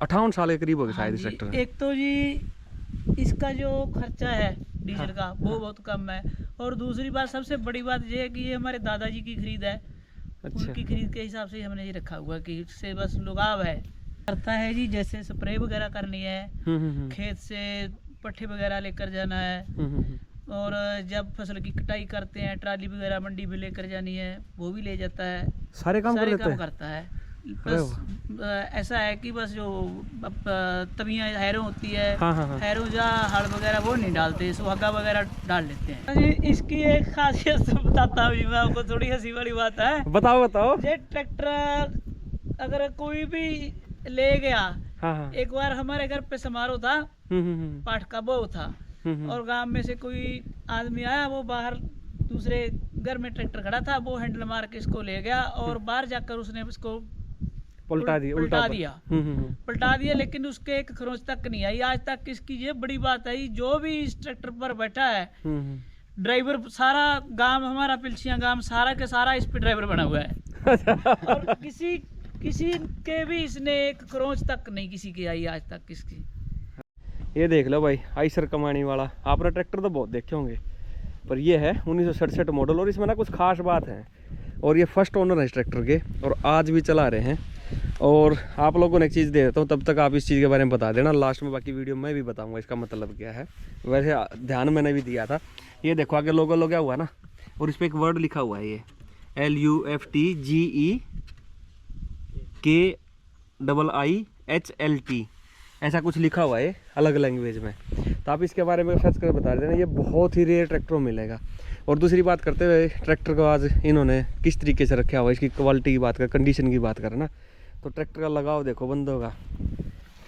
58 साल के करीब हो गए शायद इस जी, ट्रैक्टर। एक तो जी इसका जो खर्चा है डीजल का वो बहुत कम है, और दूसरी बात सबसे बड़ी बात ये है कि ये हमारे दादाजी की खरीद है। अच्छा। उनकी खरीद के हिसाब से ही हमने ये रखा हुआ है कि इससे बस लगाव है। करता है जी, जैसे स्प्रे वगैरह करनी है, खेत से पट्ठे वगैरह लेकर जाना है, और जब फसल की कटाई करते हैं ट्राली वगैरह मंडी में लेकर जानी है वो भी ले जाता है। सारे काम कर लेते हैं। करता है। बस ऐसा है कि बस जो तवियाँ हैरों होती है, हैरों जा हल वगैरह वो नहीं डालते, सुहागा वगैरह डाल लेते हैं। इसकी एक खासियत बताता हूँ मैं आपको, थोड़ी हंसी वाली बात है। बताओ बताओ। ये ट्रैक्टर अगर कोई भी ले गया, एक बार हमारे घर पे समारोह था, पाठ का वो था, और गांव में से कोई आदमी आया, वो बाहर दूसरे घर में ट्रैक्टर खड़ा था, वो हैंडल मार के इसको ले गया और बाहर जाकर उसने इसको उल्टा दिया, लेकिन उसके एक खरोंच तक नहीं आई आज तक। इसकी ये बड़ी बात है, जो भी इस ट्रैक्टर पर बैठा है ड्राइवर, सारा गांव हमारा पिलसियां गांव सारा के सारा इस पे ड्राइवर बना हुआ है। और किसी के भी इसने एक खरोंच तक नहीं किसी की आई आज तक इसकी। ये देख लो भाई, आइसर कमानी वाला। आपने ट्रैक्टर तो बहुत देखे होंगे, पर ये है 1967 मॉडल, और इसमें ना कुछ खास बात है। और ये फर्स्ट ओनर है इस ट्रैक्टर के, और आज भी चला रहे हैं। और आप लोगों ने एक चीज़ दे देता हूँ, तब तक आप इस चीज़ के बारे में बता देना, लास्ट में बाकी वीडियो में भी बताऊँगा इसका मतलब क्या है। वैसे ध्यान मैंने भी दिया था। ये देखो आगे लोगो लगा हुआ ना, और इस पर एक वर्ड लिखा हुआ है, ये LUFTGEKIIHLT, ऐसा कुछ लिखा हुआ है अलग लैंग्वेज में। तो आप इसके बारे में सर्च कर बता देना, ये बहुत ही रेयर ट्रैक्टर में मिलेगा। और दूसरी बात करते हुए, ट्रैक्टर को आज इन्होंने किस तरीके से रखा हुआ है, इसकी क्वालिटी की बात कर, कंडीशन की बात करें ना, तो ट्रैक्टर का लगाव देखो बंदों का।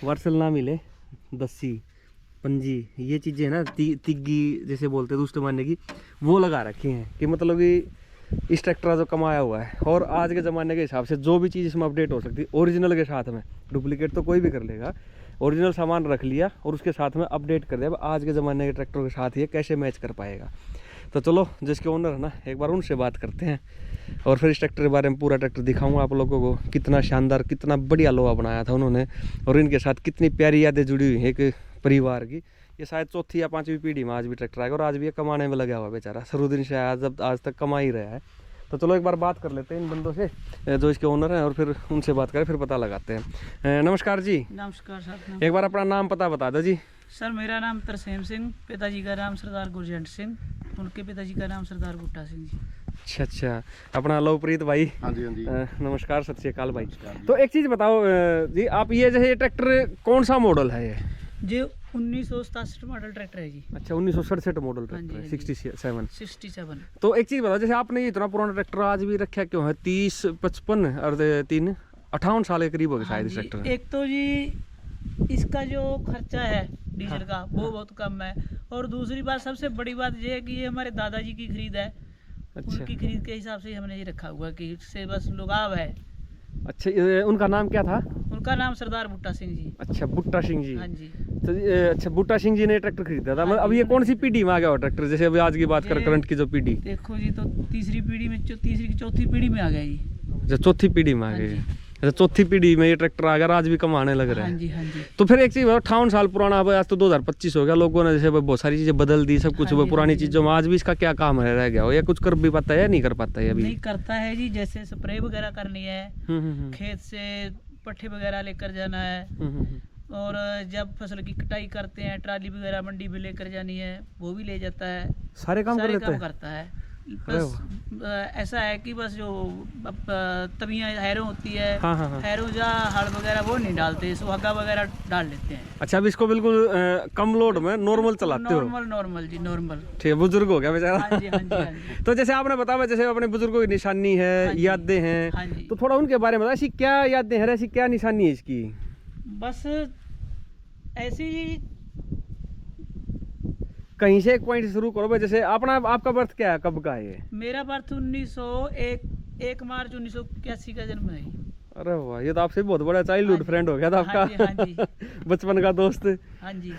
वर्सल ना मिले, दस्सी पंजी, ये चीज़ें ना तिग्गी जैसे बोलते हैं दूसरे मानने की, वो लगा रखी हैं कि मतलब कि इस ट्रैक्टर का जो कमाया हुआ है। और आज के ज़माने के हिसाब से जो भी चीज़ इसमें अपडेट हो सकती है, ओरिजिनल के साथ में, डुप्लीकेट तो कोई भी कर लेगा, ओरिजिनल सामान रख लिया और उसके साथ में अपडेट कर दिया। अब आज के ज़माने के ट्रैक्टर के साथ ये कैसे मैच कर पाएगा। तो चलो जिसके ओनर है ना, एक बार उनसे बात करते हैं, और फिर इस ट्रैक्टर के बारे में पूरा ट्रैक्टर दिखाऊंगा आप लोगों को। कितना शानदार, कितना बढ़िया लोहा बनाया था उन्होंने, और इनके साथ कितनी प्यारी यादें जुड़ी हुई हैं एक परिवार की। ये शायद चौथी या पाँचवीं पीढ़ी में आज भी ट्रैक्टर आएगा, और आज भी ये कमाने में लगा हुआ बेचारा, शुरू दिन से आज तक कमा ही रहा है। तो चलो एक बार बात कर लेते हैं इन बंदों से जो इसके ओनर हैं, और फिर उनसे बात करें, फिर पता लगाते हैं। नमस्कार जी। नमस्कार सर। एक बार अपना नाम पता बता दो जी। सर मेरा नाम तरसेम सिंह, पिताजी का नाम सरदार गुरजंट सिंह, उनके पिताजी का नाम सरदार बूटा सिंह जी। अच्छा, अपना लवप्रीत भाई। हाँ जी, हाँ जी। नमस्कार, सत श्री अकाल भाई। तो एक चीज़ बताओ जी, आप ये जो है ट्रैक्टर कौन सा मॉडल है ये? जी 1967 मॉडल ट्रैक्टर है जी। अच्छा, 1967 मॉडल ट्रैक्टर है, 67। तो एक चीज़ बताओ, जैसे आपने इतना पुराना ट्रैक्टर आज भी रखा क्यों है? 30, 55 और 3, 58 साल के करीब हो गए शायद इस ट्रैक्टर। एक तो जी इसका जो खर्चा है डीजल का वो बहुत कम है, और दूसरी बात सबसे बड़ी बात ये है कि ये हमारे दादाजी की खरीद है। अच्छा। उनकी खरीद के हिसाब से ही हमने ये रखा हुआ है कि इससे बस लगाव है। अच्छा, उनका नाम क्या था? उनका नाम सरदार बूटा सिंह जी। अच्छा, बूटा सिंह जी। हाँ जी। तो अच्छा, बूटा सिंह जी ने ट्रैक्टर खरीदा था। अब ये कौन सी पीढ़ी में आ गया हो ट्रैक्टर? जैसे अभी आज की बात करें, करंट की जो पीढ़ी देखो जी, तो तीसरी पीढ़ी में, तीसरी की चौथी पीढ़ी में आ गया जी। अच्छा, चौथी पीढ़ी में आ गई। अच्छा, चौथी पीढ़ी में ये ट्रैक्टर आ गया, आज भी कमाने लग रहा है। हाँ जी, हाँ जी। तो फिर एक चीज़ 58 साल पुराना, अब आज तो 2025 हो गया, लोगों ने जैसे बहुत सारी चीज़ें बदल दी, सब कुछ पुरानी चीज़ों में, आज भी इसका क्या काम रह गया हो, या कुछ कर भी पाता है या नहीं कर पाता है अभी? नहीं करता है जी, जैसे स्प्रे वगैरह करनी है, खेत से पट्ठे वगैरह लेकर जाना है, और जब फसल की कटाई करते हैं ट्राली वगैरह मंडी में लेकर जानी है वो भी ले जाता है। सारे काम करता है। बस ऐसा है कि बस जो तवियाँ हैरों होती है, हैरों जा हल वगैरह वो नहीं डालते, सुहागा वगैरह डाल लेते हैं। अच्छा, अब इसको बिल्कुल कम लोड में नॉर्मल चलाते हो? नॉर्मल जी, नॉर्मल। ठीक है, बुजुर्ग हो गया बेचारा। हाँ जी, हाँ जी, हाँ जी। तो जैसे आपने बताया, जैसे अपने बुजुर्गों की निशानी है, यादें हैं, हाँ जी। तो थोड़ा उनके बारे में बताओ, ऐसी क्या यादें हैं, ऐसी क्या निशानी है इसकी? बस ऐसी कहीं से एक पॉइंट शुरू करो भाई। जैसे आपका बर्थ क्या है, कब का है ये? मेरा बर्थ 1901 मार्च 1981 का जन्म है। अरे वाह, ये तो आपसे बहुत बड़ा चाइल्डहुड फ्रेंड हो गया था आपका। हाँ जी बचपन का दोस्त। हाँ जी।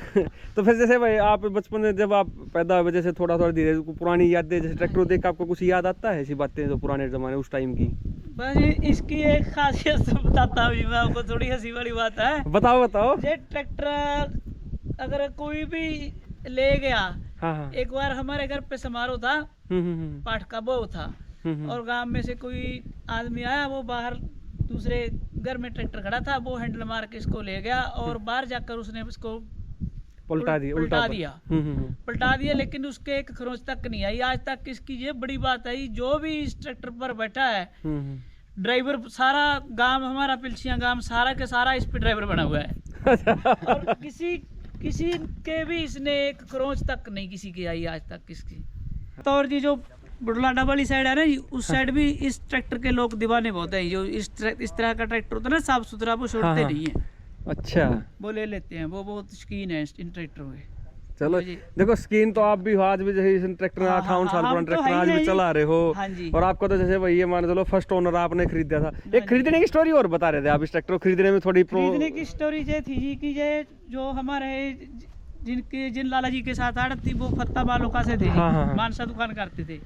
तो फिर जैसे भाई आप बचपन में जब आप पैदा हुए, जैसे थोड़ा थोड़ा धीरे पुरानी यादें, जैसे ट्रैक्टर देख के आपको कुछ याद आता है ऐसी बातें जो पुराने जमाने उस टाइम की? बस इसकी एक खासियत तो बताता हूँ मैं आपको, थोड़ी हंसी वाली बात है। बताओ बताओ। ये ट्रैक्टर अगर कोई भी ले गया, हाँ। एक बार हमारे घर पे समारोह था, पाठ का वो था, और गांव में से कोई आदमी आया, वो बाहर दूसरे घर में ट्रैक्टर खड़ा था, वो हैंडल मार के इसको ले गया और बाहर जाकर उसने इसको पलटा दिया। लेकिन उसके एक खरोंच तक नहीं आई आज तक। इसकी ये बड़ी बात है, जो भी इस ट्रैक्टर पर बैठा है, ड्राइवर सारा गांव, हमारा पिलसिया गांव सारा के सारा इस पे ड्राइवर बना हुआ है। और किसी के भी इसने एक खरोंच तक नहीं किसी की आई आज तक किसकी। तो और जी जो बुढ़लाडा वाली साइड है ना जी, उस साइड भी इस ट्रैक्टर के लोग दीवाने बहुत हैं। जो इस तरह का ट्रैक्टर होता है ना, साफ सुथरा, वो छोड़ते नहीं है। अच्छा, वो ले लेते हैं, वो बहुत शौकीन है इन ट्रैक्टरों के। चलो देखो, स्कीन तो आप भी हो, आज भी जैसे ट्रैक्टर 58 साल पुराना ट्रैक्टर आज भी चला रहे हो। और आपको तो जैसे भाई ये मान चलो फर्स्ट ओनर आपने खरीदा था। एक खरीदने की स्टोरी और बता रहे थे आप, इस ट्रैक्टर को खरीदने में थोड़ी खरीदने की स्टोरी ये थी जी कि ये जो हमारे जिन लाला जी के साथ आड़त थी, वो फत्ता बालोका से थे, मानसा दुकान करते थे।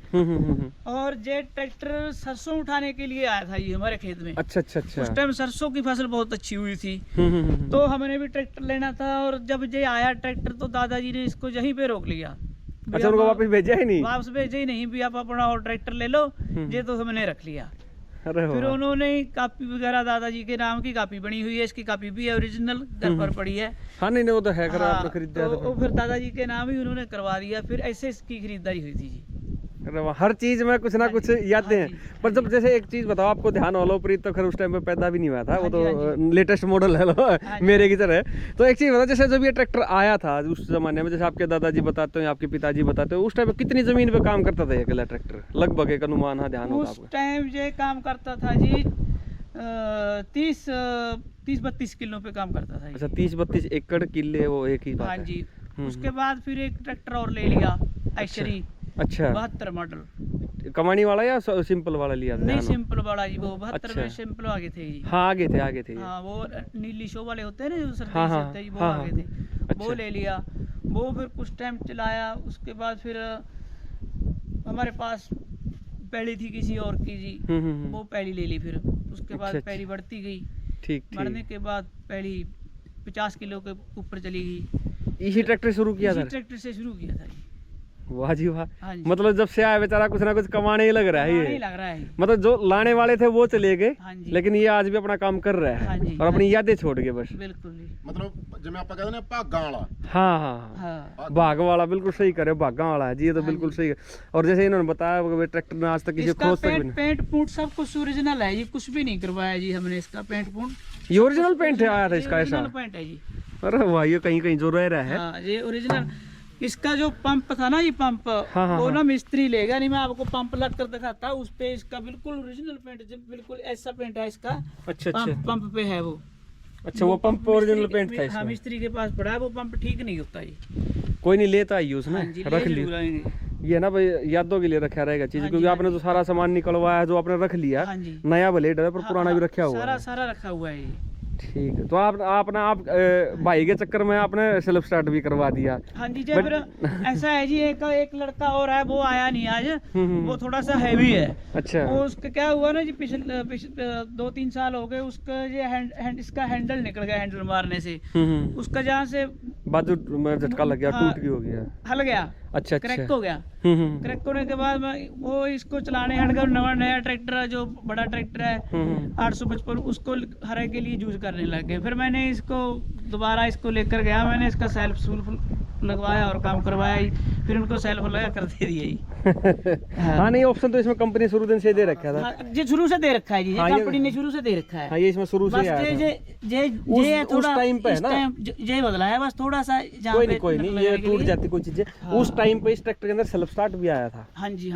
और ये ट्रैक्टर सरसों उठाने के लिए आया था ये हमारे खेत में। अच्छा। उस टाइम सरसों की फसल बहुत अच्छी हुई थी, तो हमने भी ट्रैक्टर लेना था। और जब ये आया ट्रैक्टर, तो दादाजी ने इसको यहीं पे रोक लिया। अच्छा, उनको वापस भेजा ही नहीं? वापस भेजा ही नहीं भी, आप अपना और ट्रैक्टर ले लो, ये तो हमने रख लिया। फिर उन्होंने कापी वगैरह, दादाजी के नाम की कापी बनी हुई है, इसकी कापी भी है ओरिजिनल, घर पर पड़ी है। हाँ, नहीं वो तो है, आपने खरीदा तो फिर दादाजी के नाम ही उन्होंने करवा दिया। फिर ऐसे इसकी खरीदारी हुई थी जी। हर चीज में कुछ ना कुछ यादें हैं। पर जब जैसे एक चीज बताओ, आपको ध्यान वाला प्रीत तो खैर उस टाइम पे पैदा भी नहीं हुआ था, वो तो लेटेस्ट मॉडल है मेरे की तरह। तो एक चीज बताओ, जैसे जब ये ट्रैक्टर आया था उस जमाने में, जैसे आपके दादाजी बताते हैं, आपके पिताजी बताते हैं, उस टाइम पे कितनी जमीन पे काम करता था ये अकेला ट्रैक्टर? लगभग एक अनुमान है, ध्यान होगा आपको? उस टाइम ये काम करता था जी 30-32 किलो पे काम करता था। अच्छा, 30-32 एकड़ किले, वो एक ही बात है। हाँ जी। उसके बाद फिर एक ट्रैक्टर और ले लिया, ऐशरी। अच्छा, 72 मॉडल। कमानी वाला या सिंपल वाला लिया था? नहीं, सिंपल वाला जी। वो 72 में सिंपल आगे थे जी। हाँ, आगे थे। हाँ, वो नीली शो वाले होते हैं ना, जो सर्दी से होते हैं, वो आगे थे। वो ले लिया, वो फिर कुछ टाइम चलाया। उसके बाद फिर हमारे पास पैली थी किसी और की जी, वो पैली ले ली। फिर उसके बाद पैली बढ़ती गई, बढ़ने के बाद पैली 50 किलो के ऊपर चली गई। इसी ट्रैक्टर शुरू किया था? ट्रैक्टर से शुरू किया था जी। वाह जी वाह। मतलब जब से आया बेचारा कुछ ना कुछ कमाने ही लग रहा है ये। मतलब जो लाने वाले थे वो चले गए, लेकिन ये आज भी अपना काम कर रहा है और अपनी यादें छोड़ के बस। बिल्कुल। मतलब जब आप कहते हैं भागा वाला। हाँ, भाग वाला, बिल्कुल सही करे, भागा वाला है जी, ये तो बिल्कुल सही है। और जैसे इन्होंने बताया, ट्रैक्टर में आज तक किसी खोज तक भी पेंट पूंट सब कुछ ओरिजिनल है, ये कुछ भी नहीं करवाया जी हमने। इसका पेंट पूंट ये ओरिजिनल पेंट है, आया था इसका ऐसा पेंट है जी। अरे वाह, ये कहीं कहीं जो रह रहा है। हाँ, ये ओरिजिनल। इसका जो पंप था ना, ये पंप, वो ना मिस्त्री लेगा नहीं, मैं आपको पंप लग कर दिखाता हूँ। उस पे इसका बिल्कुल ओरिजिनल पेंट, बिल्कुल ऐसा पेंट है इसका। अच्छा। पंप पे है वो। अच्छा, वो पंप ओरिजिनल पेंट था इसका? हाँ, मिस्त्री के पास पड़ा है वो पंप, ठीक नहीं होता ये। कोई नहीं लेता ही उसने, रख लिया ये ना भाई, यादों के लिए रखा रहेगा चीज, क्योंकि आपने तो सारा सामान निकलवाया, जो आपने रख लिया। नया ब्लेड है पर पुराना भी रखा हुआ है, सारा रखा हुआ है। ठीक है, तो आप भाई के चक्कर में आपने सेल्फ स्टार्ट भी करवा दिया। हाँ जी। फिर ऐसा है जी, एक लड़का और है, वो आया नहीं आज, वो थोड़ा सा हैवी है। अच्छा। वो उसका क्या हुआ ना जी, पिछले 2-3 साल हो गए, उसका ये इसका हैंडल निकल गया, हैंडल मारने से उसका जहाँ से बाजू में झटका लग गया, टूट गया, हो गया, हल गया। अच्छा, क्रैक हो गया। क्रैक होने के बाद वो इसको चलाने हट गया। नया ट्रैक्टर है, जो बड़ा ट्रैक्टर है 855, उसको हरे के यूज करने लग गए। फिर मैंने इसको दोबारा इसको लेकर गया, मैंने इसका सेल्फ लगवाया और काम करवाया, फिर उनको सेल्फ लगा कर दे दिया। हाँ, नहीं ऑप्शन तो इसमें कंपनी शुरू दिन से दे रखा था। ये शुरू से दे रखा है जी, कंपनी ने शुरू से दे रखा है। हाँ, ये इसमें शुरू से आया था। उस टाइम पे है ना, ये बदला है बस थोड़ा सा। कोई नहीं, ये टूट जाती कोई चीजें। उस टाइम पे इस ट्रैक्टर के अंदर सेल्फ स्टार्ट भी आया था। हाँ जी।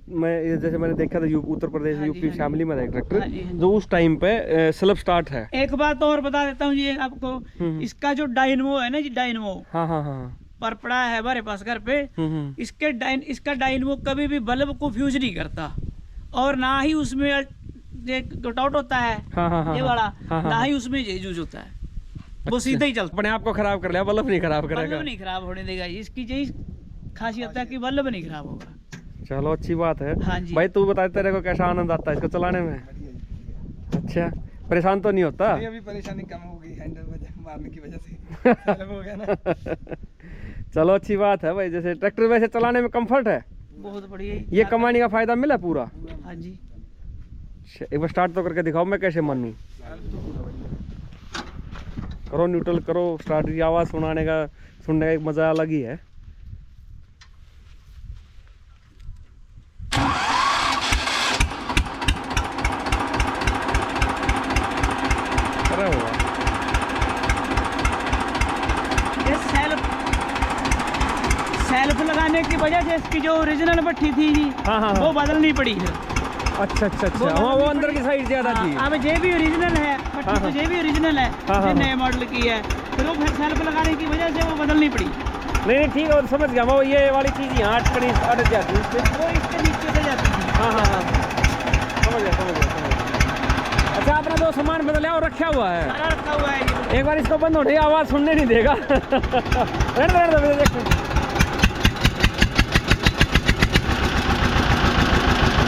मैं जैसे मैंने देखा था, उत्तर प्रदेश यूपी फैमिली में था एक ट्रैक्टर, जो उस टाइम पे सेल्फ स्टार्ट है। एक बात और बता देता हूँ जी आपको, इसका जो डायनमो है ना जी, डायनमो पर पड़ा है हमारे पास घर पे, इसका डायनमो कभी भी बल्ब को फ्यूज नहीं करता, और ना ही उसमें ये कटआउट होता है ये वाला, ना ही उसमें ये यूज होता है, वो सीधा ही चलता अपने आप को खराब कर लिया, बल्ब नहीं खराब है, करेगा। बल्ब नहीं खराब होने देगा, इसकी यही खासियत है कि बल्ब नहीं खराब होगा। चलो अच्छी बात है। हाँ जी। भाई तू बता तेरे को कैसा आनंद आता है इसको चलाने में? अच्छा, परेशान तो नहीं होता? अभी परेशानी कम हो गई हैंडल मारने की वजह से हो गया ना। चलो अच्छी बात है भाई। जैसे ट्रैक्टर वैसे चलाने में कंफर्ट है, बहुत बढ़िया। ये कमाने का फायदा मिला पूरा। हाँ जी। एक बार स्टार्ट तो करके दिखाओ, मैं कैसे मानूं। करो न्यूट्रल करो, स्टार्ट की आवाज़ सुनने का एक मज़ा अलग ही है। अरे वाह, ये सेल्फ लगाने की वजह से इसकी जो ओरिजिनल भट्ठी थी जी, हाँ। वो बदलनी पड़ी है। अच्छा। हाँ, वो अंदर की साइड ज्यादा थी। अब ये भी ओरिजिनल है भट्ठी, तो ये भी ओरिजिनल है, ये नए मॉडल की है, फिर वो फिर सेल्फ लगाने की वजह से वो बदलनी पड़ी। नहीं ठीक है, और समझ गया वो, ये वाली चीज़ यहाँ अटक जाती है इस पे, वो इसके नीचे से जाती थी। हाँ। समझ गया। अच्छा, अपना जो सामान बदला और रखा हुआ है, सारा रखा हुआ है ये। एक बार इसको बंद होने आवाज़ सुनने नहीं देगा।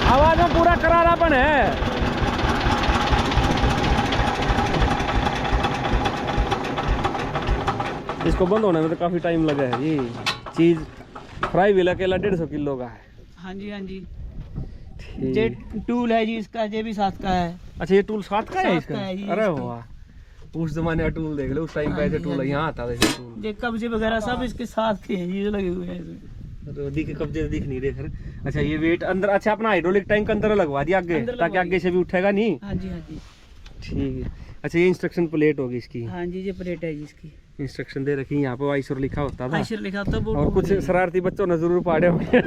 आवाज़ में पूरा करारापन है। इसको बंद होने में तो काफ़ी टाइम लगा है। ये चीज़ फ्राई व्हील अकेला 150 किलो का है। हाँ जी। ये टूल है जी इसका, ये भी साथ का है। अच्छा, ये टूल साथ का है साथ इसका? का है जी अरे इसका। वाह, उस जमाने का टूल देख लो, उस टाइम पे ऐसे टूल यहाँ आता था ऐसे टूल। ये कब्जे वगैरह सब इसके साथ के हैं, ये जो लगे हुए हैं इसमें। तो दिख कब्जे दिख नहीं रहे खैर। अच्छा, ये वेट अंदर, अच्छा अपना हाइड्रोलिक टैंक अंदर लगवा दिया आगे, ताकि आगे से भी उठेगा नहीं। हाँ जी। ठीक है। अच्छा, ये इंस्ट्रक्शन प्लेट होगी इसकी? हाँ जी, ये प्लेट है जी इसकी। इंस्ट्रक्शन दे रखी, यहाँ पे आइसर लिखा होता था, आइसर लिखा था। और कुछ शरारती बच्चों ने जरूर पाड़े होंगे।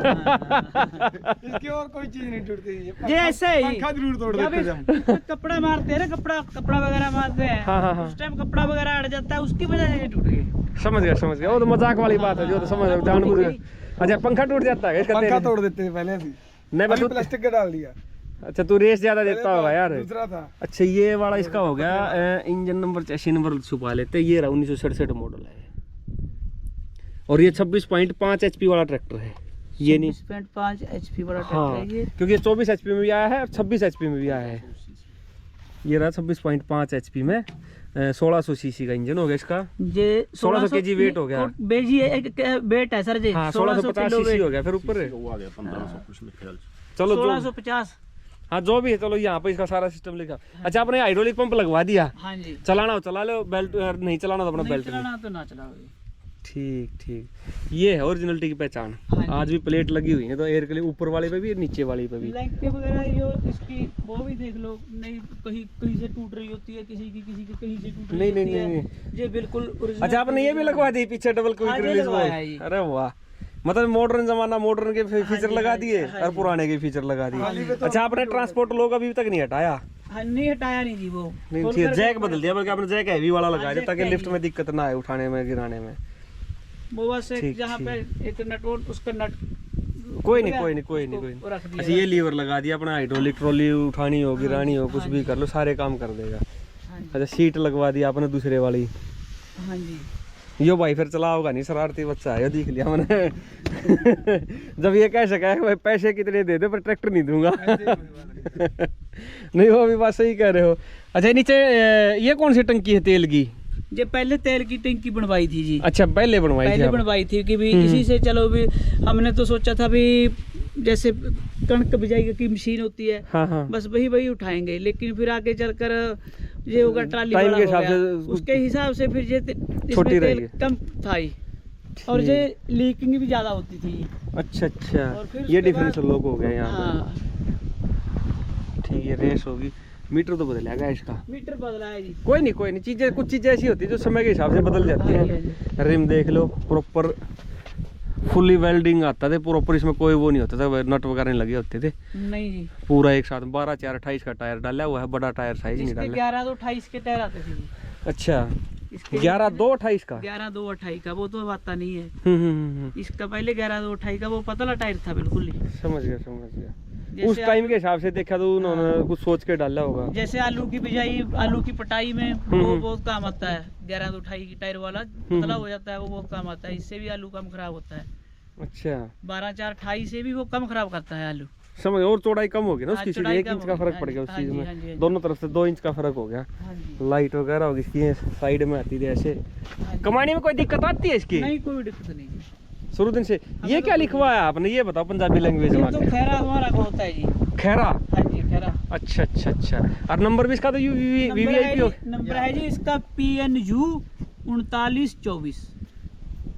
इसकी और कोई चीज नहीं टूटती है, ये ऐसे ही पंखा जरूर तोड़ देते हैं। कपड़ा मारते हैं ना, कपड़ा वगैरह मारते हैं। हाँ। उस टाइम कपड़ा वगैरह अड़ जाता है, उसकी वजह से ये टूट गए। समझ गया, वो तो मजाक वाली बात है, जो तो समझ जानबूझ के। अच्छा, पंखा टूट जाता है इसका? पंखा तोड़ देते हैं पहले अभी, नहीं बस प्लास्टिक का डाल दिया। अच्छा, तू रेस ज्यादा देता होगा यार। दूसरा था। अच्छा, ये वाला इसका हो गया। इंजन नंबर, चैसी नंबर छुपा लेते। ये रहा 1967 मॉडल है, और ये 26.5 HP वाला ट्रैक्टर है। ये नहीं 26.5 HP वाला हाँ, ट्रैक्टर है ये, क्योंकि ये 24 HP में भी आया है और 26 HP में भी आया है। ये रहा 26.5 HP में 1600 cc का इंजन हो गया इसका। ये 1600 kg वेट हो गया। बेजी है, वेट है सर जी। हाँ, 1650 cc हो गया। फिर ऊपर वो आ गया 1500 कुछ मेरे ख्याल से। चलो 1650। हाँ, जो भी है, चलो यहाँ पे इसका सारा सिस्टम लिखा। अच्छा, आपने हाइड्रोलिक पंप लगवा दिया? हाँ जी। चलाना हो चला लो, बेल्ट नहीं चलाना तो अपना नहीं बेल्ट। चलाना तो ना चलाओ। ठीक। ये है ओरिजिनलिटी की पहचान। हाँ जी। आज भी प्लेट लगी हुई है, तो एयर के लिए ऊपर वाले पे भी नीचे वाले पे भी। लाइटें वगैरह जो इसकी वो भी देख लो, नहीं कहीं से टूट रही होती है, किसी की कहीं से टूट रही होती है। नहीं। ये बिल्कुल original। अच्छा, आपने ये भी लगवा दी पीछे डबल क्विक हाँ, ये रिलीज लगवाया है ये। अरे वाह, मतलब मॉडर्न जमाना, मॉडर्न के फीचर लगा दिए और पुराने के फीचर लगा दिए। अच्छा, आपने ट्रांसपोर्ट लोग अभी तक नहीं हटाया? हाँ, नहीं हटाया नहीं जी, वो नहीं, ठीक है, जैक बदल दिया, बल्कि आपने जैक हैवी वाला लगा दिया ताकि जैक लिफ्ट में दिक्कत ना आए, उठाने में गिराने में। वो बस ठीक, जहाँ पे एक नट उसका नट कोई नहीं। रख दिया। अच्छा, ये लीवर लगा दिया, अपना हाइड्रोलिक ट्रॉली उठानी हो, गिरानी हो, कुछ भी कर लो, सारे काम कर देगा। हाँ जी। अच्छा, सीट लगवा दिया आपने दूसरे वाली। हाँ जी। यो भाई फिर चला होगा नहीं, शरारती बच्चा है, ये देख लिया मैंने। जब ये कह सका है भाई पैसे कितने दे दे पर ट्रैक्टर नहीं दूंगा। नहीं, वो भी बात सही कह रहे हो। अच्छा, नीचे ये कौन सी टंकी है तेल की? ये पहले तेल की टंकी बनवाई थी जी। अच्छा, पहले बनवाई थी कि भी इसी से चलो भी हमने तो सोचा था भी जैसे कणक बिजाई की मशीन होती है, हाँ। बस वही उठाएंगे, लेकिन फिर आगे चलकर ये होगा ट्राली टाइम वाला के हो हिसाब गया, से उसके हिसाब से फिर ये इसमें छोटी तेल रहेगी। कम था ही, और ये लीकिंग भी ज्यादा होती थी। अच्छा, और फिर ये उसके डिफरेंशियल लोग हो गया यहाँ हाँ, पे। ठीक है, रेस होगी। मीटर तो बदलेगा इसका? मीटर बदला है जी। कोई नहीं, कुछ चीजें ऐसी होती है जो समय के हिसाब से बदल जाती हाँ हैं। रिम देख लो, प्रॉपर फुली वेल्डिंग आता था, प्रॉपर इसमें कोई वो नहीं होता था, नट वगैरह नहीं लगे होते थे। नहीं जी, पूरा एक साथ 12/4/28 का टायर डाला हुआ है, बड़ा टायर साइज नहीं इसके डाला। 11-2-28 के टायर आते थे जी। अच्छा, इसके 11/2/28 का? 11-2-28 का वो तो आता नहीं है। हम्म। इसका पहले 11-2-28 का वो पतला टायर था बिल्कुल ही। समझ गया। उस टाइम के हिसाब से देखा तो उन्होंने कुछ सोच के डाला होगा। जैसे आलू की बिजाई, आलू की पटाई में वो बहुत काम आता है। 1128 की टायर वाला पतला हो जाता है, वो बहुत काम आता है। इससे भी आलू कम खराब होता है। अच्छा, 12/4/28 से भी वो कम खराब करता है आलू। समझ, और चौड़ाई कम हो गई ना उसकी, चौड़ाई 1 कम इंच का हो फर्क गई। पड़ गया उस हाँ चीज जी, में। हाँ जी, हाँ जी। दोनों तरफ से 2 इंच का फर्क हो गया। हाँ जी। लाइट वगैरह होगी इसकी साइड में आती थी ऐसे। हाँ जी। कमाने में कोई दिक्कत आती है इसकी? नहीं, कोई दिक्कत नहीं जी। शुरू दिन से। ये क्या लिखवाया आपने, ये बताओ पंजाबी लैंग्वेज ये में। तो खैरा हमारा का होता है जी। खैरा? हाँ जी, खैरा। अच्छा अच्छा अच्छा। और नंबर भी इसका तो वीवीआईपी हो? नंबर है जी इसका PNU 3924।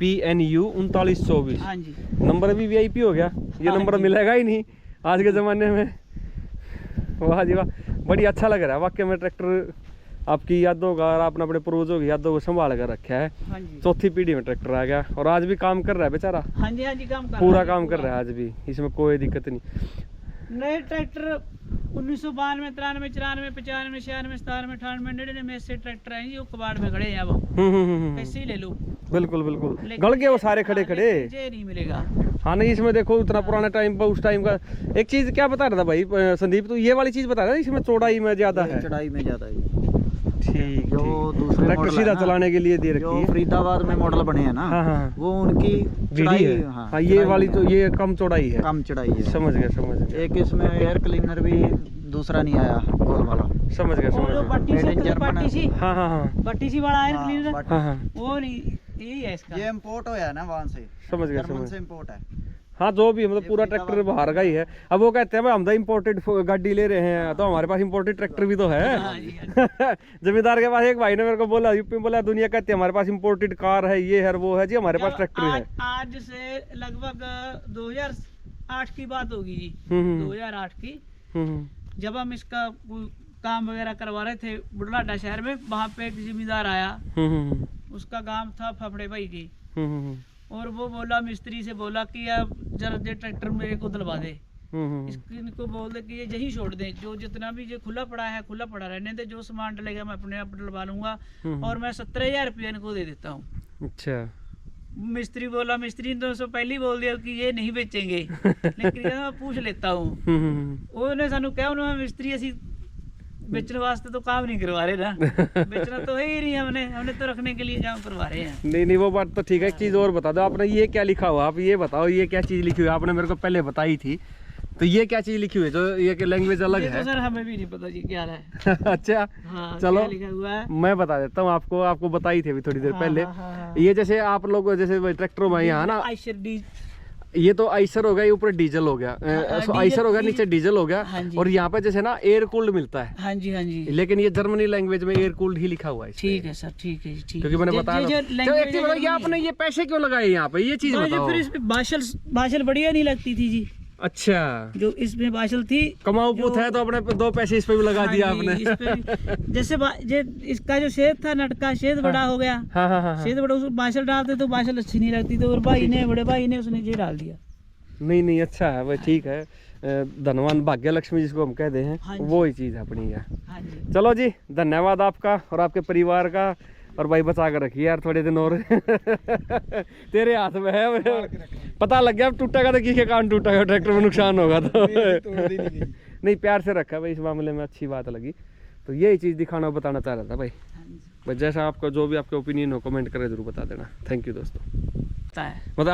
PNU 3924। हाँ जी। नंबर भी वीआईपी हो गया। ये हाँ नंबर जी। मिलेगा ही नहीं आज के ज़माने में। वाह जी वाह, बड़ी अच्छा लग रहा है वाकई में। ट्रैक्टर आपकी यादों का और आपने अपने पूर्वजों की यादों को संभाल कर रखा है। हाँ जी। चौथी पीढ़ी में ट्रैक्टर आ गया और आज भी काम कर रहा है बेचारा। हाँ जी, हाँ जी, काम कर पूरा रहा है, काम कर रहा है आज भी, इसमें कोई दिक्कत नहीं। नए ट्रैक्टर 1992, 93, 94, 95, 96, 97, 98, 99 में से ट्रैक्टर हैं जी, वो कबाड़ में खड़े हैं। अब कैसे ही ले लो। बिल्कुल बिल्कुल, लेकिन गल गए वो सारे खड़े खड़े। ये नहीं मिलेगा। हाँ नहीं, इसमें देखो उतना पुराना टाइम पर उस टाइम का। एक चीज क्या बता रहा था भाई संदीप, तो ये वाली चीज बता रहा था इसमें चौड़ाई में ज्यादा है। चढ़ाई में ज्यादा है। ठीक, जो दूसरे ट्रैक्टर मॉडल सीधा है ना, चलाने के लिए दे जो रखी है। फरीदाबाद में मॉडल बने हैं ना, हाँ हाँ, वो उनकी बीडी चढ़ाई है। हाँ, हाँ ये चढ़ाई वाली में तो ये कम चौड़ाई है। कम चढ़ाई है। समझ गया समझ गया। एक इसमें एयर क्लीनर भी दूसरा नहीं आया, गोल वाला। समझ गया वो समझ जो गया। बट्टी Made in से German बट्टी सी हाँ हाँ हाँ बट्टी सी वाला है हाँ, क्लीनर, but हाँ हाँ, वो नहीं, यही है इसका। ये इम्पोर्ट होया ना वहाँ से, समझ गया जर्मन समझ से गया। इम्पोर्ट है। हाँ जो भी मतलब ये पूरा फरीदाबाद ट्रैक्टर बाहर का ही है। अब वो कहते हैं भाई हम तो इम्पोर्टेड गाड़ी ले रहे हैं, तो हमारे पास इम्पोर्टेड ट्रैक्टर भी तो हाँ है। जी, हाँ जमींदार के पास एक भाई ने मेरे को बोला, यूपी में बोला, दुनिया कहती है हमारे पास इम्पोर्टेड कार है, ये है वो है जी, हमारे पास जब ट्रैक्टर है। आज से लगभग 2008 की बात होगी जी। हम्म। 2008 की, हम्म, जब हम इसका कोई काम वगैरह करवा रहे थे बुढ़लाडा शहर में, वहाँ पे एक जिम्मेदार आया। हम्म, उसका काम था फफड़े भाई की, हम्म, और वो बोला, मिस्त्री से बोला कि अब जरा ये ट्रैक्टर मेरे को दिलवा दे। हम्म, इनको बोल दे कि ये यही छोड़ दे, जो जितना भी ये खुला पड़ा है खुला पड़ा रहने दे, जो सामान डलेगा मैं अपने आप डलवा लूंगा, और मैं 17,000 रुपया इनको दे देता हूँ। अच्छा। मिस्त्री बोला, मिस्त्री ने तो उसको पहले ही बोल दिया कि ये नहीं बेचेंगे, लेकिन मैं पूछ लेता हूँ। उन्होंने सानू क्या, उन्होंने मिस्त्री असी बेचने वास्ते तो काम नहीं करवा रहे ना, बेचना तो है ही नहीं, हमने तो रखने के लिए जाम करवा रहे हैं। नहीं नहीं वो बात तो ठीक है। एक चीज और बता दो, आपने ये क्या लिखा हुआ, आप ये बताओ ये क्या चीज लिखी हुई है, आपने मेरे को पहले बताई थी, तो ये क्या चीज लिखी हुई है जो ये लैंग्वेज अलग ये है? तो सर हमें भी नहीं पता जी क्या है। अच्छा हाँ, चलो क्या लिखा हुआ है? मैं बता देता हूँ आपको, आपको बताई थी अभी थोड़ी देर हाँ, पहले। हाँ, हाँ, हाँ। ये जैसे आप लोग जैसे ट्रैक्टरों में यहाँ ना, आयशर डी, ये तो आइसर हो गया, ये ऊपर डीजल हो गया, डीजल- आइसर हो गया, नीचे डीजल हो गया, हाँ जी। और यहाँ पे जैसे ना एयर कूल्ड मिलता है, हाँ जी, हाँ जी, लेकिन ये जर्मनी लैंग्वेज में एयर कूल्ड ही लिखा हुआ है। ठीक है सर, ठीक है जी, ठीक क्योंकि मैंने है। बताया ये था। चलो एक चीज बताओ, ये आपने ये पैसे क्यों लगाए यहाँ पे, ये चीज बताओ। फिर इसमें बाशल बढ़िया नहीं लगती थी जी, अच्छा, जो इसमें बाशल थी। कमाऊ पूत है तो अपने 2 पैसे इस पे भी लगा हाँ दिया जी, आपने। इस पे भी- जैसे इसका जो छेद था, नट का छेद बड़ा हो गया, हाँ हाँ हाँ हाँ। छेद बड़ा, उसको बाशल डालते तो बाशल अच्छी नहीं लगती, तो और भाई ने, बड़े भाई ने उसने ये डाल दिया। नहीं नहीं अच्छा है भाई, ठीक है। धनवान भाग्य लक्ष्मी जिसको हम कहते हैं, हाँ जी। वो ही चीज़ अपनी है। हाँ जी, चलो जी, धन्यवाद आपका और आपके परिवार का, और भाई बचा कर रखिए यार थोड़े दिन और। तेरे हाथ में है, पता लग गया अब टूटेगा तो किसके कान टूटेगा, ट्रैक्टर में नुकसान होगा तो। नहीं प्यार से रखा भाई, इस मामले में अच्छी बात लगी, तो यही चीज़ दिखाना बताना चाह रहा था भाई। हाँ जी, बस जैसा आपका जो भी आपके ओपिनियन हो कमेंट करके जरूर बता देना। थैंक यू दोस्तों। पता है। मतलब